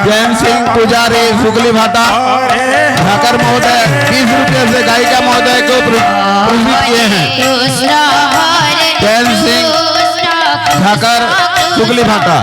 जैन सिंह पुजारी सुगली भाटा ठाकर महोदय 20 रुपये से गायिका महोदय को पुरस्कृत किए हैं। जैन सिंह ठाकर सुगली भाटा।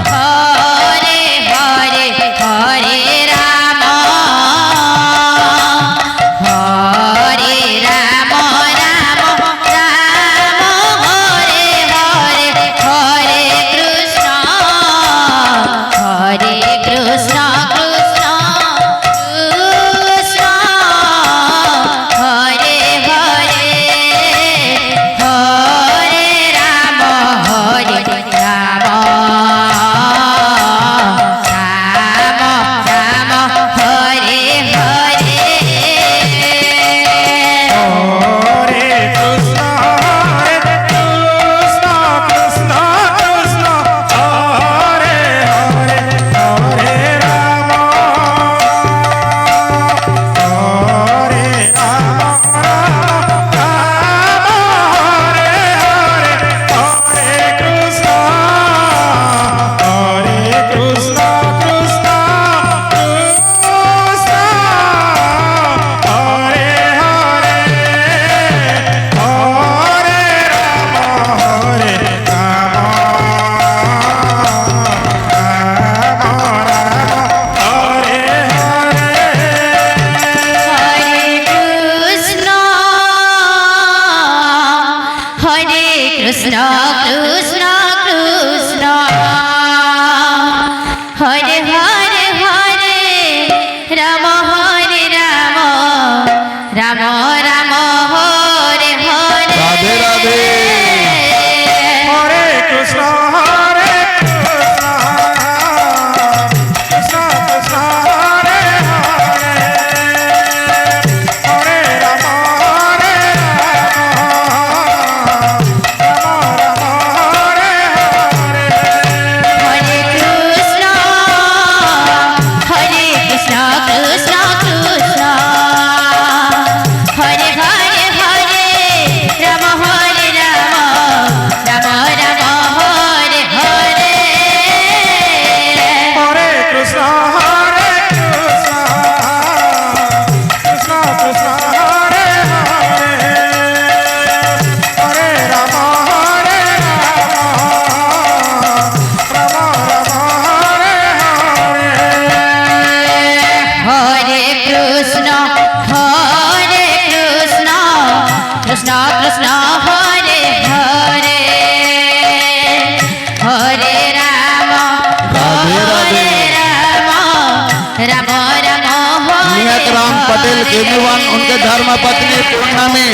पटेल केंद्रवान उनके धर्मपत्नी पूर्णमी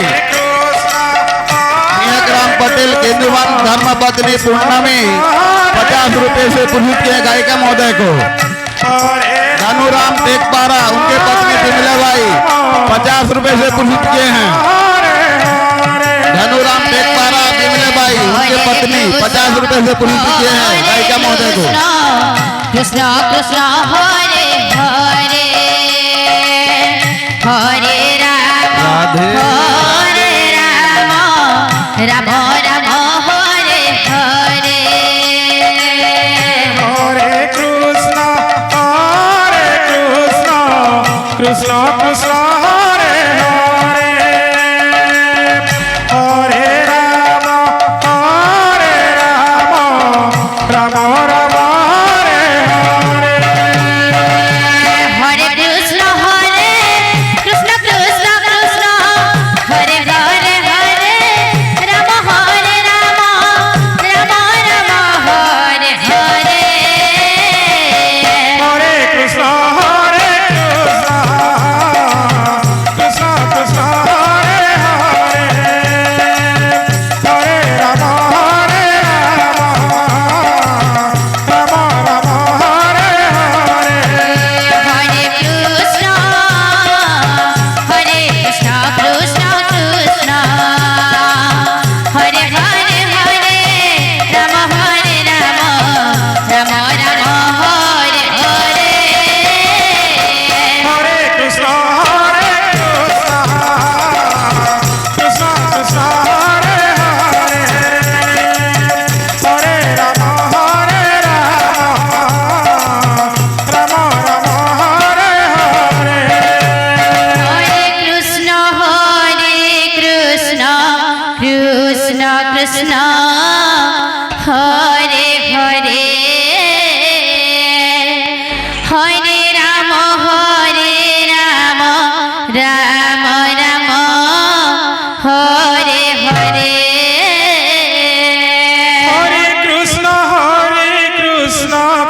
पटेल केंद्रवान धर्मपत्नी पूर्णमी 50 रुपये से पुरस्कृत किए गायिका महोदय को। धनुराम टेकपारा उनके पत्नी बिमला बाई 50 रुपये से पुरस्कृत किए हैं। धनुराम टेकपारा बिमला बाई उनके पत्नी 50 रुपये से पुरस्कृत किए हैं गायिका महोदय को। कृष्णा कृष्णा हरे हरे हरे राम हरे राम राम राम हरे हरे हरे कृष्णा कृष्णा कृष्णा हरे हरे हरे राम राम राम कृष्ण कृष्ण कृष्ण हरे हरे हरे राम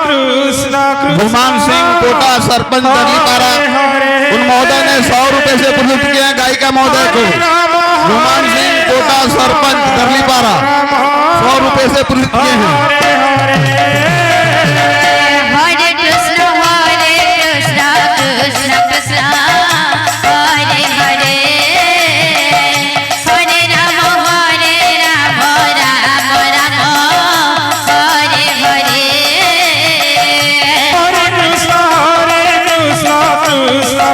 कृष्ण गुमान सिंह कोटा सरपंच दलीपारा उन महोदय ने 100 रुपए से पुरस्कृत किए हैं गायिका महोदय को। गुमान सिंह कोटा सरपंच दलीपारा 100 रुपए से पुरस्कृत किए हैं। हरे कृष्ण कृष्ण कृष्ण हरे हरे हरे राम राम राम हरे हरे हरे कृष्ण कृष्ण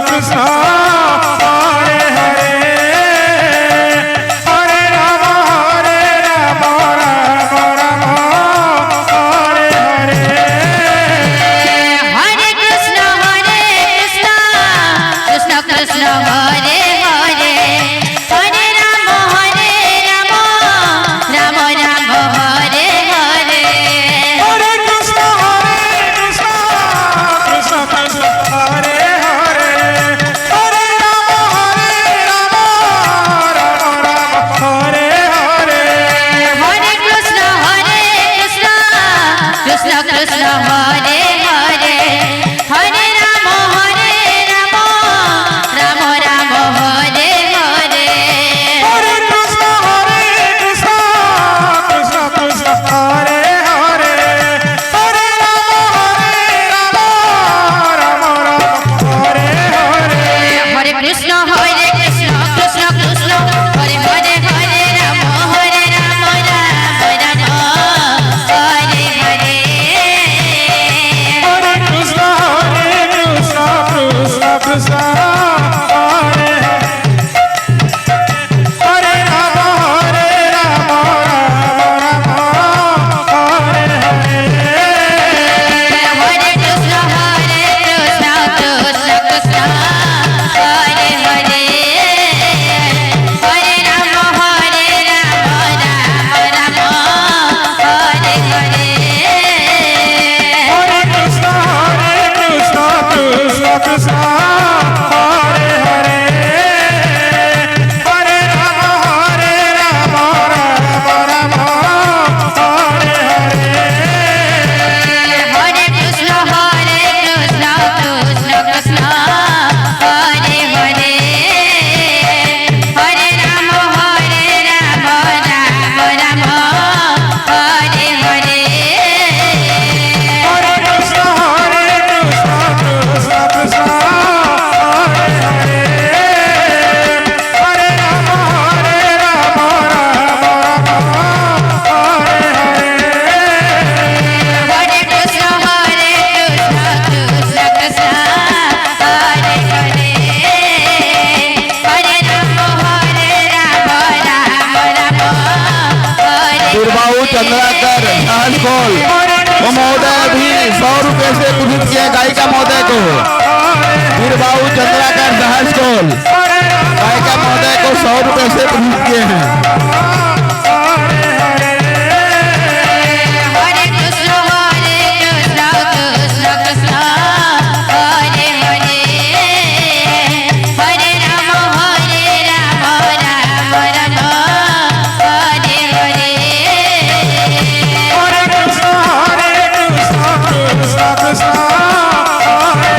कृष्ण हरे हरे हरे राम राम राम हरे हरे हरे कृष्ण कृष्ण कृष्ण हरे हरे हरे राम राम राम हरे हरे हरे कृष्ण कृष्ण कृष्ण हरे हरे हरे राम राम हरे हरे हरे कृष्ण कृष्ण कृष्ण हरे हरे हरे राम राम राम हरे हरे हरे कृष्ण कृष्ण कृष्ण हरे हरे हरे राम राम हरे हरे हरे कृष्ण कृष्ण कृष्ण हरे हरे हरे राम राम राम हरे हरे हरे कृष्ण कृष्ण कृष्ण हरे हरे राम राम हरे हरे हरे कृष्ण कृष्ण कृष्ण हरे हरे हरे राम राम हरे हरे हरे कृष्ण कृष्ण कृष्ण हरे हरे हरे राम राम हरे हरे हरे कृष्ण कृष्ण कृष्ण हरे हरे हरे राम राम राम हरे हरे हरे कृष्ण कृष्ण कृष्ण हरे हरे हरे राम हरे हरे हरे कृष्ण कृष्ण कृष्ण हरे हरे हरे राम राम हरे दुर्बाहु चंद्राकर सहसकोल वो महोदय भी 100 रुपए से पुरस्कृत किए हैं गायिका महोदय को। दुर्बाहु चंद्राकर सहसकोल गायिका महोदय को 100 रुपए से पुरस्कृत किए हैं। हरे कृष्ण कृष्ण कृष्ण हरे हरे हरे राम राम राम हरे हरे हरे कृष्ण कृष्ण कृष्ण हरे हरे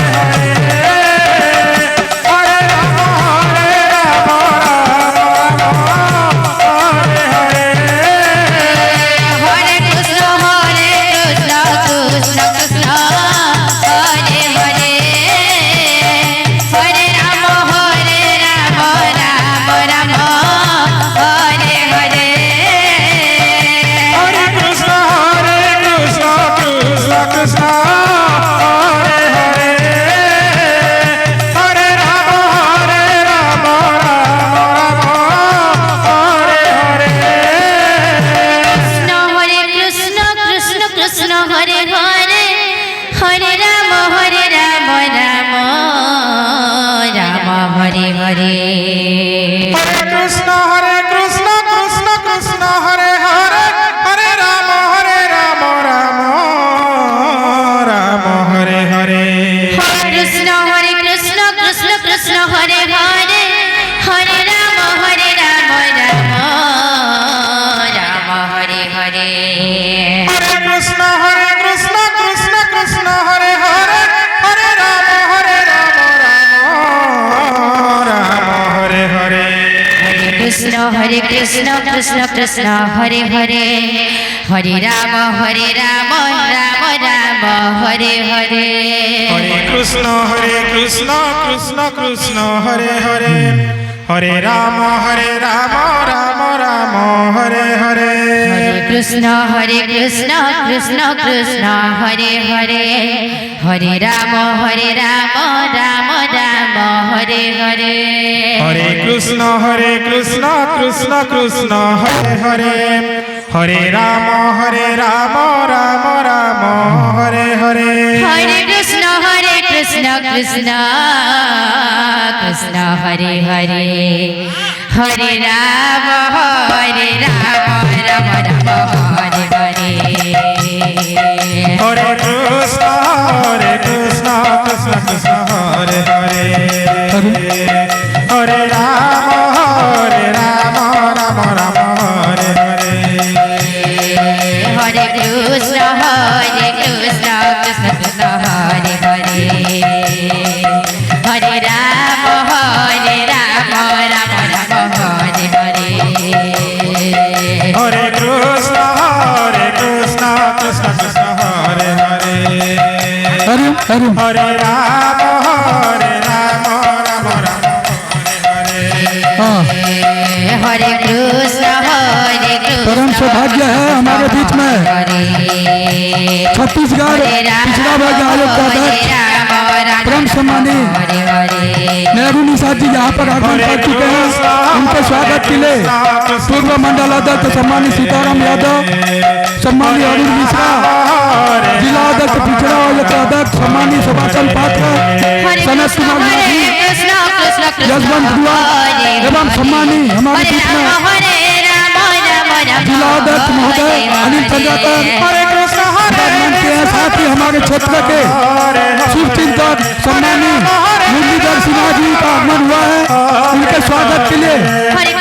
हरे राम हरे हरे हरे कृष्ण कृष्ण कृष्ण हरे हरे हरे राम राम हरे हरे हरे कृष्ण कृष्ण कृष्ण हरे कृष्ण कृष्ण कृष्ण हरे हरे हरे राम राम राम हरे हरे हरे कृष्ण कृष्ण कृष्ण हरे हरे हरे राम राम राम हरे हरे हरे कृष्ण कृष्ण कृष्ण हरे हरे हरे राम राम राम हरे हरे हरे कृष्ण कृष्ण कृष्ण हरे हरे हरे राम राम राम हरे हरे हरे कृष्ण कृष्ण कृष्ण हरे हरे हरे राम राम हरे हरे हरे कृष्ण कृष्ण कृष्ण हरे हरे हरे राम राम राम हरे हरे हरे कृष्ण कृष्ण कृष्ण हरे हरे हरे राम राम हरे हरे हरे कृष्ण कृष्ण कृष्ण हरे हरे हरे राम राम हरे हरे कृष्ण परम सौभाग्य है हमारे बीच में छत्तीसगढ़ पिछड़ा वर्ग आयोग का अध्यक्ष परम सम्मानी नेहरू निषाद जी यहाँ पर आगमन कर चुके हैं। उनके स्वागत के लिए पूर्व मंडल अध्यक्ष सम्मानी सीताराम यादव, सम्मानी अरुण मिश्रा, जिला अध्यक्ष पिछड़ा वर्ग के अध्यक्ष सम्मानी सुभाषचंद पात्र, सनत कुमार मांझी, यशवंत दुआ एवं सम्मानी हमारे बीच में जिला अध्यक्ष महोदय अनिल चंद्राकर के साथ ही हमारे क्षेत्र के शुभचिंतक सम्मानी मुरलीधर सिन्हा जी का आगमन हुआ है। उनके स्वागत के लिए हमारे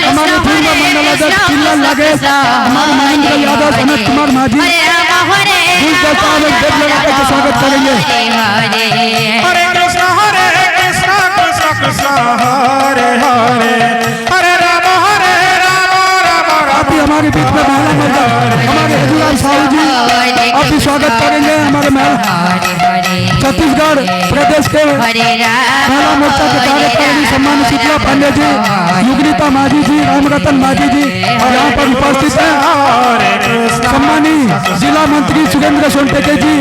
पूर्व मंडल अध्यक्ष किल्लन लागेश, हमारे महेंद्र यादव, सनत कुमार मांझी के स्वागत करेंगे। हरे कृष्ण कृष्ण हरे हरे हरे राम आप ही हमारे बीच में महिला मोर्चा हमारे हजूराम साहू जी आप भी स्वागत करेंगे। हमारे छत्तीसगढ़ प्रदेश के महिला मोर्चा के कार्यकारिणी सम्मानित शीतला पांडे जी, युगनीता मांझी जी, रामरतन मांझी जी और यहाँ पर उपस्थित हैं सम्मानी जिला मंत्री सुरेंद्र सोनटेके जी।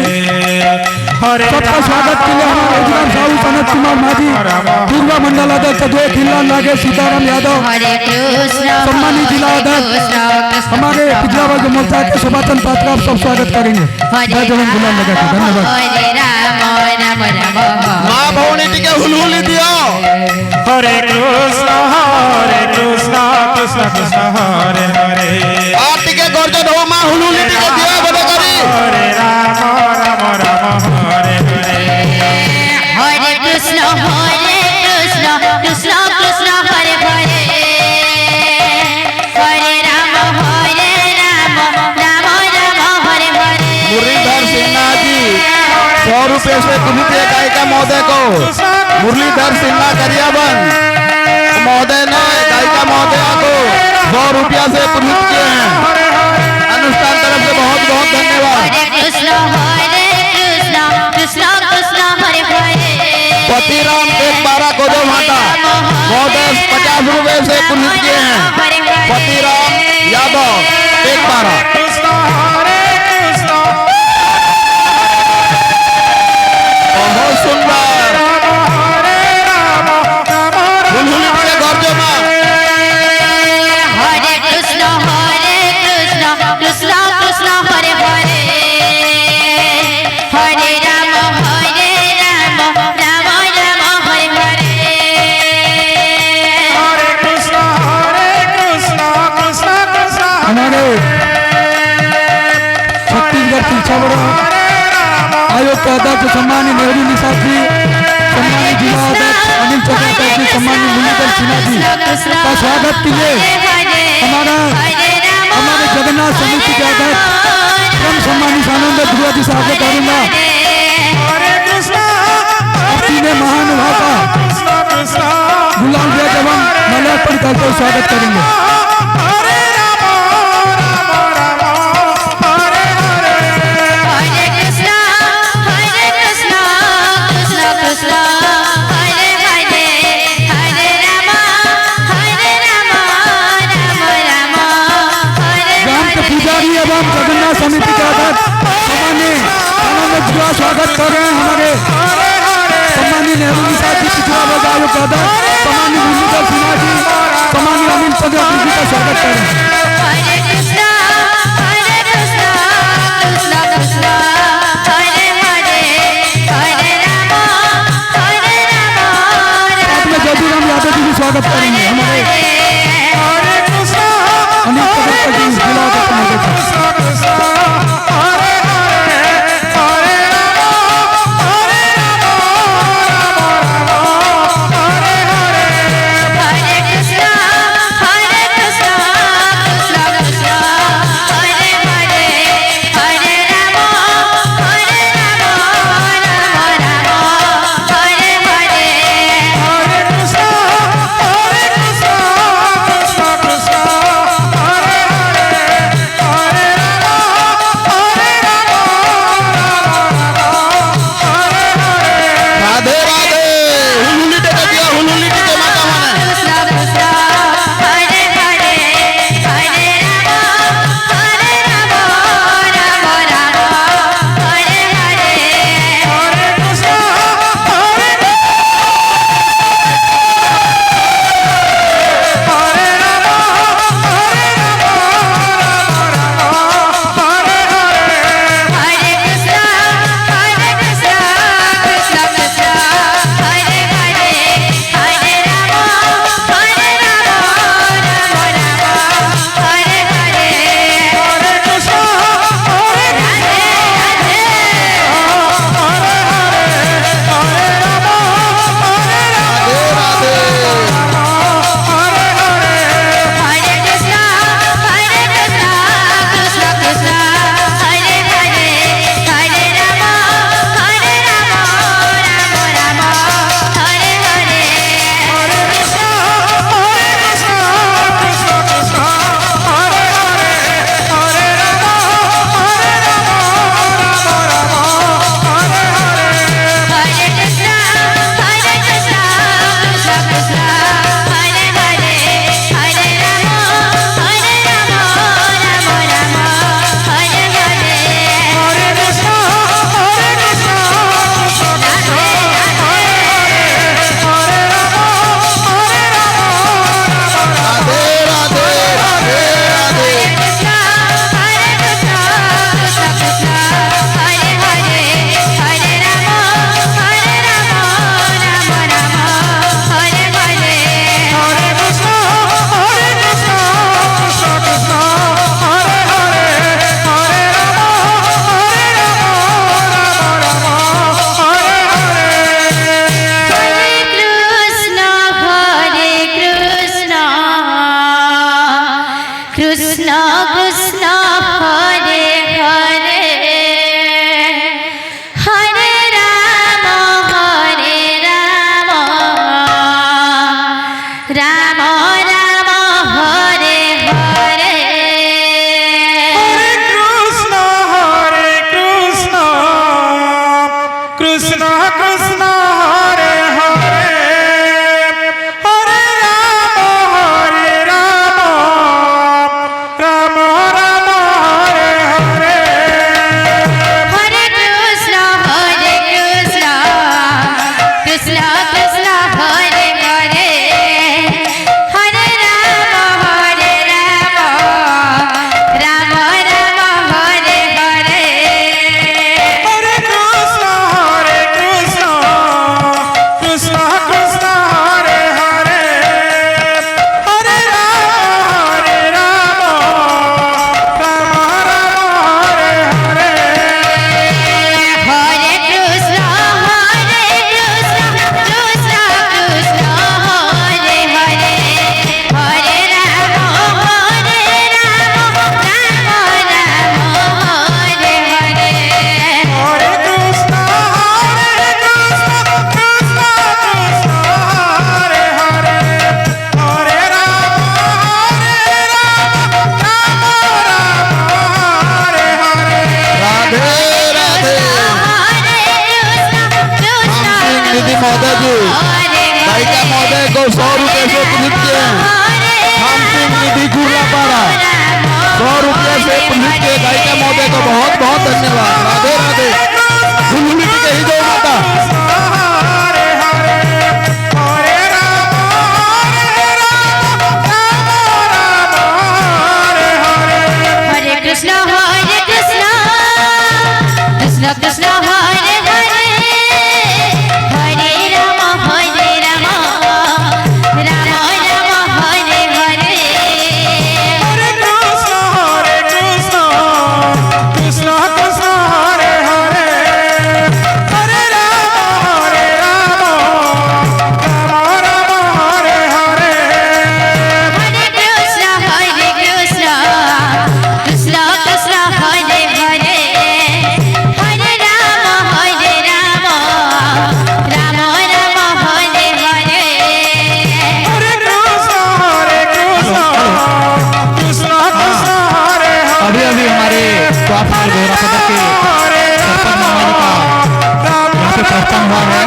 सबका स्वागत के लिए हमारे हजूराम साहू सनत कुमार मांझी, पूर्व मंडल अध्यक्ष जो खिल्लान लागे सीताराम यादव, सम्मानी जिला अध्यक्ष हमारे पिछड़ा वर्ग मोर्चा के सुभाषचंद पात्र आप सब स्वागत करेंगे। जय जवान गुलाम लगा के धन्यवाद। माँ भवनी टिके हुलहुली दियो। हरे कृष्ण कृष्ण हरे हरे आप टिके गर्जन हो माँ हुलहुली टिके दियो बड़े करी। हरे राम हरे हरे हरे कृष्ण कृष्ण कृष्ण हरे हरे हरे राम राम हरे हरे मुरलीधर सिन्हा जी 100 रुपए से पुनीत गायिका महोदय को, मुरलीधर सिन्हा करियाबन महोदय ने गायिका महोदय को 100 रुपया से पुनीत किए हैं। अनुष्ठान तरफ से बहुत बहुत धन्यवाद। हरे कृष्ण कृष्ण कृष्ण हरे हरे पतिराम एक 12 को दो भाटा महोदय 50 रुपए से पुनीत किए हैं। पतिराम यादव एक 12 कृष्ण हरे कृष्ण बहुत सुंदर हरे राम हुलहुली टिके गर्जो माँ। हरे कृष्ण कृष्ण कृष्ण हरे हरे हरे राम राम हरे हरे हरे कृष्ण कृष्ण कृष्ण हमारे छत्तीसगढ़ पिछड़ा वर्ग आयोग के अध्यक्ष सम्मानी नेहरू निषाद जी, सम्मानी जिला अध्यक्ष अनिल चंद्राकर जी, सम्मानी मुरलीधर सिन्हा जी का स्वागत के लिए हमारे जगन्नाथ समिति के अध्यक्ष परम सम्मानी आनंद ध्रुव जी से आगे करूंगा। हरे कृष्ण अपने महानुभाव का कृष्ण गुलाम एवं मलयापन करके स्वागत करेंगे। के ब्रदर सम्मानित भूमिका सिन्हा जी, सम्मानित अनिल पंजाब जी का स्वागत करें। हरे कृष्णा कृष्णा कृष्णा हरे हरे हरे राम साथ में जदूराम यादव जी भी स्वागत करेंगे हमारे हरे कृष्ण अनिल पंजाब जी जिला अध्यक्ष महोदय का। कृष्ण कृष्ण हरे हरे हरे राम हरे हरे हरे कृष्णा कृष्णा कृष्णा हरे हरे हरे राम हरे हरे हरे कृष्ण कृष्ण कृष्ण कृष्ण हरे हरे हरे राधे राधे हुलुली टेके दिया हुलुली टेके माता माने कृष्णा कृष्णा हरे हरे हरे राम राम राम हरे हरे हरे कृष्ण हरे कृष्णा कृष्णा कृष्णा हरे हरे हरे राम हरे हरे हरे कृष्ण राधे राधे हरे कृष्णा कृष्णा कृष्णा हरे हरे हरे राम हरे राम हरे हरे हरे कृष्णा कृष्णा कृष्णा हरे हरे हरे राम हरे राधे राधे राधे राधे कृष्णा कृष्णा कृष्णा हरे हरे हरे राम हरे कृष्ण कृष्ण हरे हरे हरे राम राम राम हरे हरे कृष्ण कृष्ण हरे हरे हरे राम राम राम हरे हरे हरे कृष्ण कृष्ण कृष्ण हरे हरे हरे राम राम राम हरे हरे हरे कृष्ण कृष्ण कृष्ण हरे हरे हरे राम राम हरे हरे हरे कृष्ण कृष्ण कृष्ण हरे हरे हरे राम राम हरे हरे हरे कृष्ण कृष्ण कृष्ण हरे हरे हरे राम राम हरे हरे राधे राधे राम सिंह निधि महोदय जी गायिका महोदय को 100 रुपए से पुरस्कृत किए हैं। राम सिंह निधि गुरलापाड़ा 100 रुपए से पुरस्कृत किए गायिका महोदय को बहुत बहुत धन्यवाद। राधे राधे हुलुली टेके ही जय माता हरे हरे हरे हुआ है।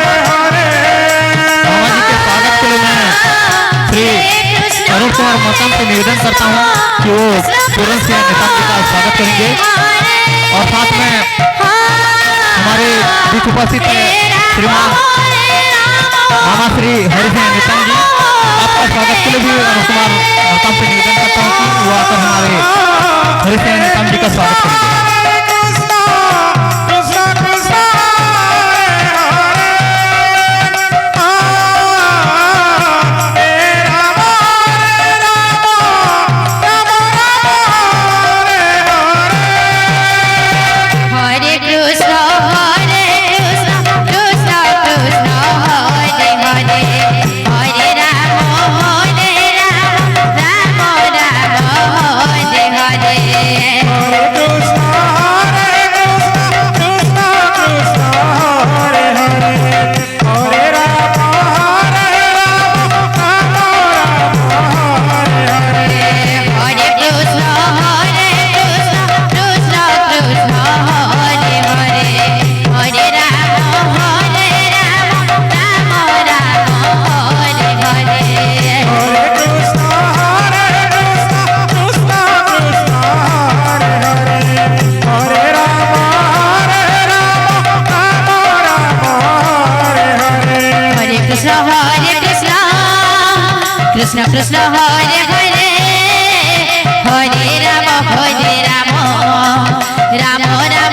मामा जी के स्वागत के लिए मैं श्री अरुण कुमार मकान से निवेदन करता हूँ कि वो तुरंत से नेताजी जी का स्वागत करेंगे और साथ में हमारे बीच उपस्थित है श्रीमान मामा श्री हरि सिंह नेताजी जी, आपका स्वागत के लिए भी अरुण कुमार मकान से निवेदन करता हूँ कि वो आकर हमारे हरि सिंह नेताजी जी का स्वागत करेंगे। हरे कृष्ण कृष्ण कृष्ण हरे हरे, हरे राम राम राम हरे हरे। हरे कृष्ण कृष्ण कृष्ण हरे हरे, हरे राम राम राम हरे हरे। हरे कृष्ण कृष्ण कृष्ण हरे हरे, हरे राम राम राम हरे हरे। कृष्ण कृष्ण हरे हरे, हरे राम राम राम हरे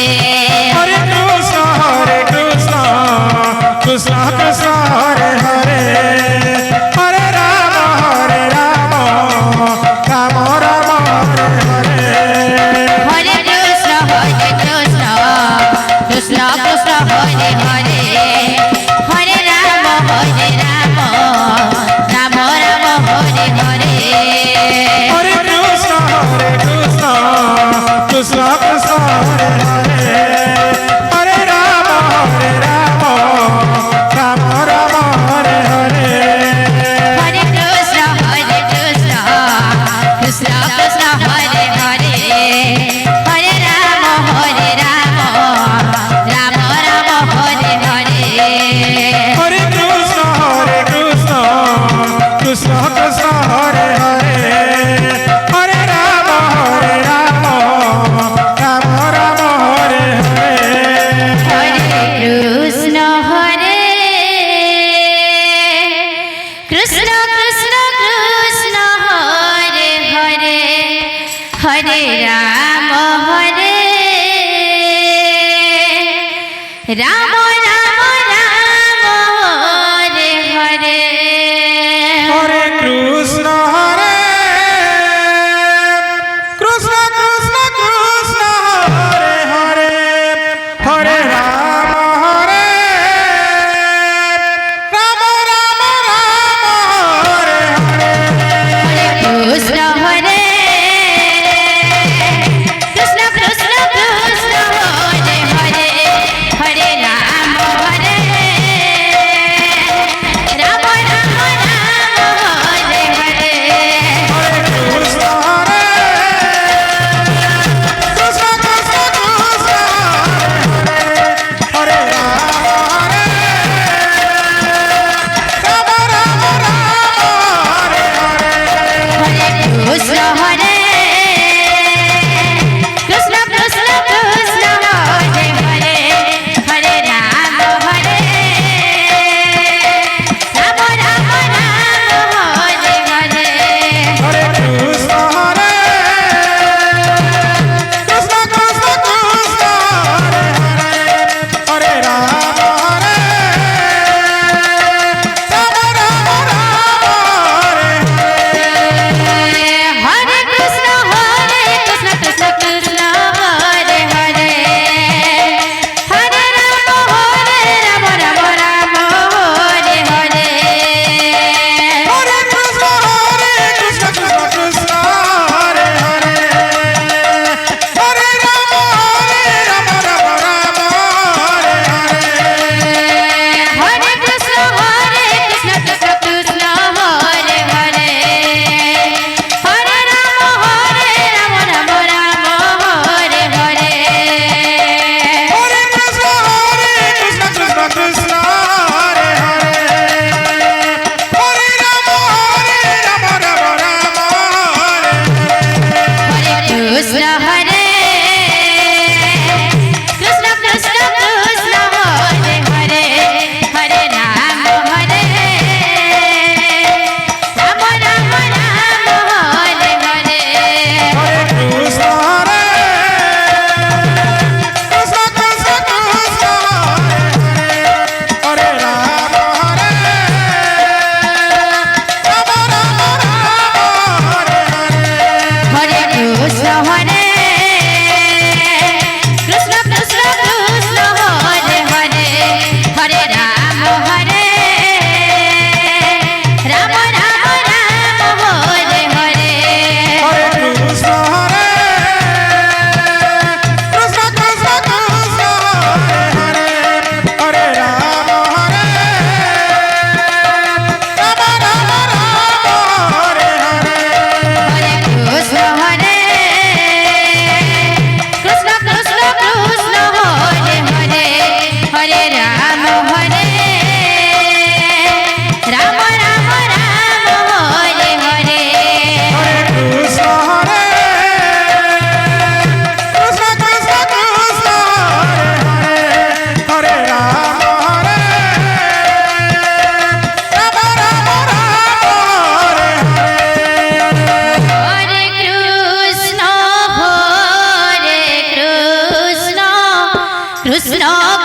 हरे। हरे कृष्ण कृष्ण कृष्ण हरे हरे, हरे राम राम राम हरे हरे। हरे कृष्ण कृष्ण कृष्ण हरे हरे, हरे राम राम राम हरे हरे। हरे कृष्ण कृष्ण कृष्ण हरे हरे, हरे राम राम हरे हरे। हरे कृष्ण कृष्ण कृष्ण हरे हरे, हरे राम राम हरे हरे। हरे कृष्ण कृष्ण कृष्ण हरे हरे, हरे राम राम हरे हरे। हरे कृष्ण कृष्ण कृष्ण हरे हरे, हरे राम राम हरे हरे। हरे कृष्ण कृष्ण कृष्ण हरे हरे, हरे राम राम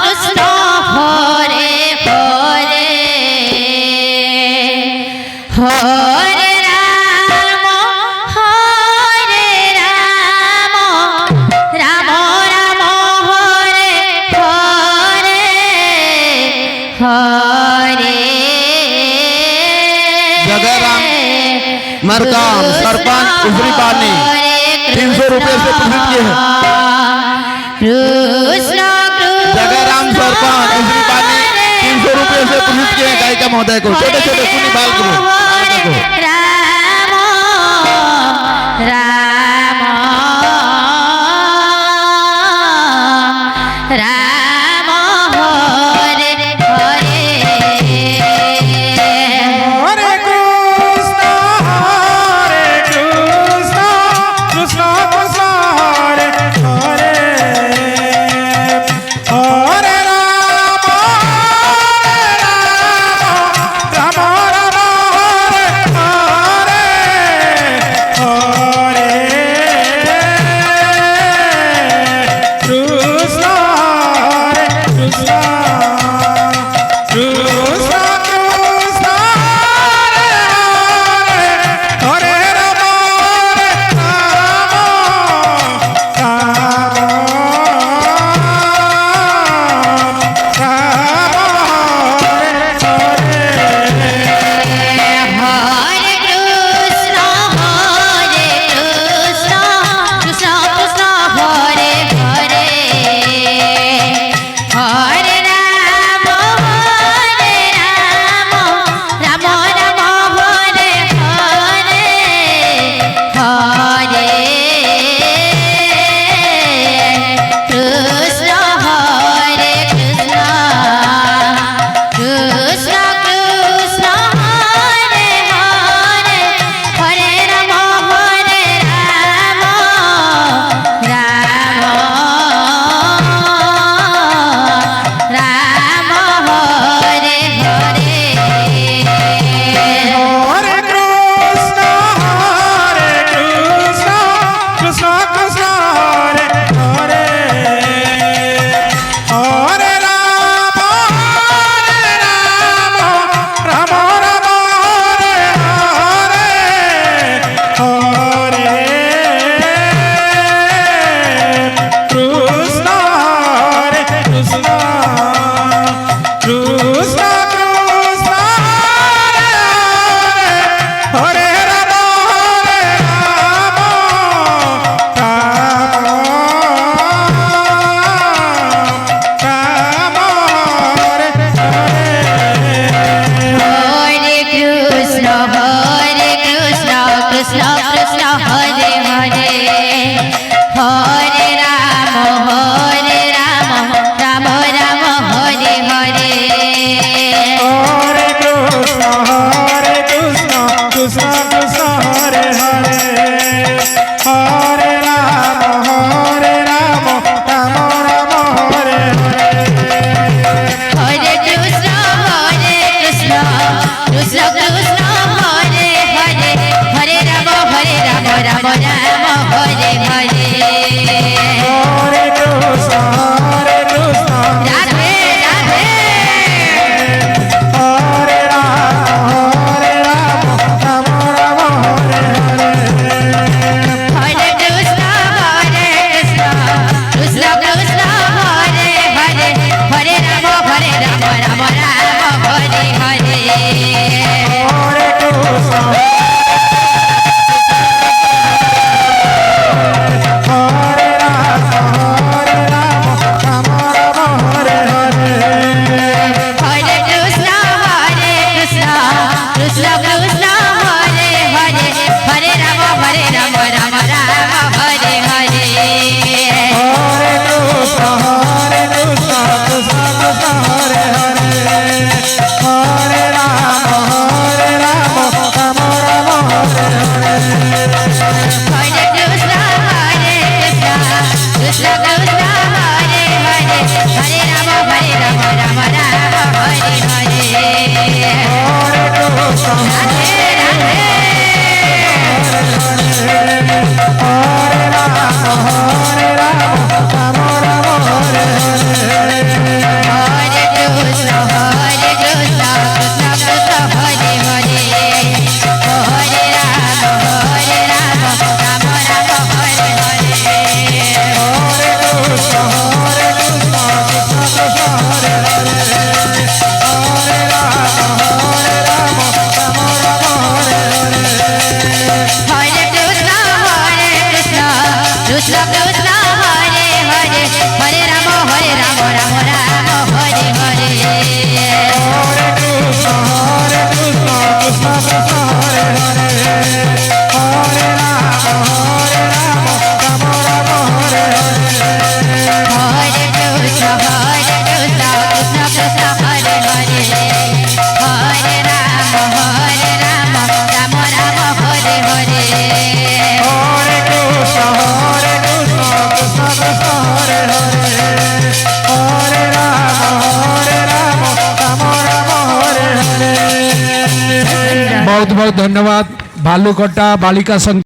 কৃষ্ণ হরে হরে হরে রাম রাম রাম হরে হরে হরে जगराम मरकाम सरपंच उजरी पानी 300 रुपए से पुरस्कृत किए हैं। कृष्ण जगराम सरपंच उजरी पानी 300 रुपए से पुरस्कृत किए हैं गायिका महोदय को। छोटे छोटे सुनी बाल को राम राम राम हरे हरे हरे कृष्ण कृष्ण कृष्ण हरे हरे हरे राम राम राम हरे हरे कृष्ण कृष्ण कृष्ण कृष्ण हरे राम हरे कृष्ण कृष्ण कृष्ण हरे हरे हरे राम राम राम हरे हरे हरे कृष्ण हरे कृष्ण कृष्ण कृष्ण हरे हरे हरे राम राम राम हरे हरे हरे कृष्ण कृष्ण कृष्ण हरे हरे हरे राम राम राम हरे हरे कृष्ण कृष्ण कृष्ण कृष्ण हरे राम राम धन्यवाद भालुकट्टा बालिका संघ